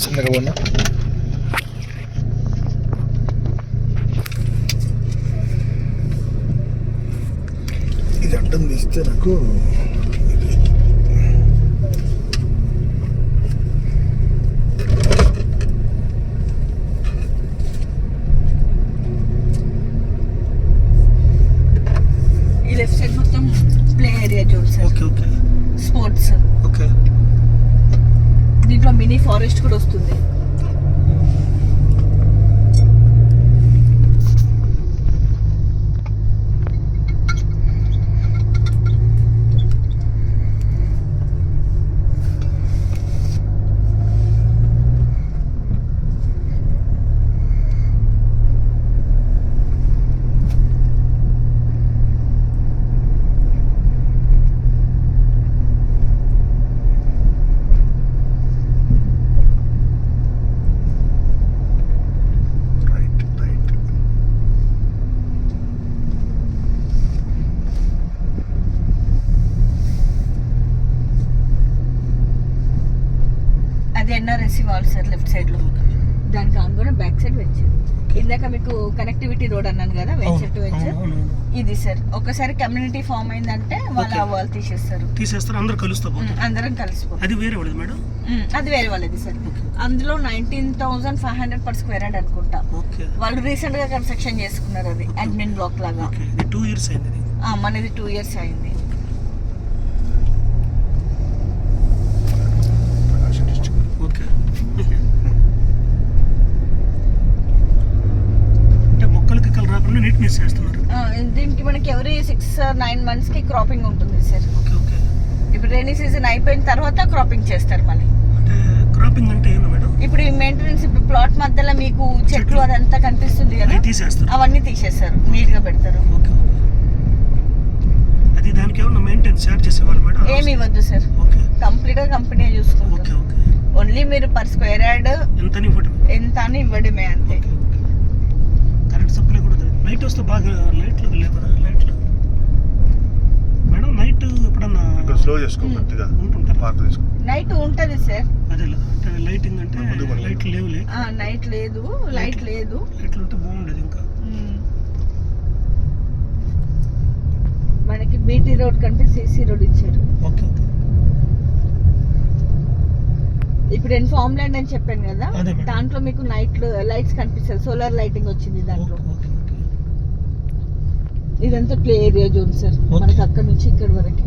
చిన్నగా ఉన్నా ఇది అడ్డం తీస్తే నాకు ఈ లెఫ్ట్ సైడ్ మొత్తం ప్లే ఏరియా చూడు sir. Okay okay sports. Okay దీంట్లో మినీ ఫారెస్ట్ కూడా వస్తుంది. అది NRSC wall sir left side లో. దానికి కూడా బ్యాక్ సైడ్ వెంచర్. ఇందాక మీకు కనెక్టివిటీ రోడ్ అన్నాను కదా, వెంచర్ టు వెంచర్ ఇది సార్. ఒకసారి కమ్యూనిటీ ఫామ్ అయిందంటే వాళ్ళ వాళ్ళు తీసేస్తారు, అందరం కలిసిపోతాం. అది వేరే వాళ్ళది మేడం, అది వేరే వాళ్ళది సార్. అందులో 19,500 per square yard అనుకుంటా. వాళ్ళు రీసెంట్ గా కన్స్ట్రక్షన్ చేసుకున్నారు, అది అడ్మిన్ బ్లాక్ లాగా. 2 years అయింది మనది 2 years అయింది. నీట్నెస్ చేస్తున్నారు. దీనికి మనకి ఎవరీ 6-9 months కి క్రాపింగ్ ఉంటుంది సార్. ఇప్పుడు రైనీ సీజన్ అయిపోయిన తర్వాత క్రాపింగ్ చేస్తారు మళ్ళీ. క్రాపింగ్ అంటే ఏంది మేడం? ఇప్పుడు ఈ మెయింటెనెన్స్, ఇప్పుడు ప్లాట్ మధ్యలో మీకు చెట్లు అదంతా కనిపిస్తుంది కదా, అవన్నీ తీసేస్తారు, నీట్ గా పెడతారు. అది దానికి ఏమన్నా మెయింటెనెన్స్ చార్జ్ చేసేవాళ్ళు మేడం? ఏమి ఇవ్వద్దు సార్, కంప్లీట్ గా కంపెనీ చూసుకుంటారు. ఓన్లీ మీరు పర్ స్క్వేర్ యార్డ్ ఎంత అని ఇవ్వడమే, అంతే. కరెంట్ సప్లై కూడా నైట్ వస్తే బాగా లైట్లు లేవరా? లైట్లు మేడం నైట్ ఎప్పుడన్నా స్లో చేసుకోగట్టిగా నైట్ ఉంటది సార్. అదే లైటింగ్ అంటే లైట్ లేవులే, నైట్ లేదు, లైట్ లేదు. లైట్లు ఉంటే బాగుండేది. ఇంకా మనకి బీటీ రోడ్ కంటే సిసి రోడ్ ఇచ్చారు. Okay okay. ఇప్పుడు నేను ఫామ్ ల్యాండ్ అని చెప్పాను కదా, దాంట్లో మీకు నైట్ లైట్స్ కనిపిస్తుంది, సోలార్ లైటింగ్ వచ్చింది దాంట్లో. ఇదంతా ప్లే ఏరియా జోన్ సార్, మనకి అక్కడ నుంచి ఇక్కడ వరకు.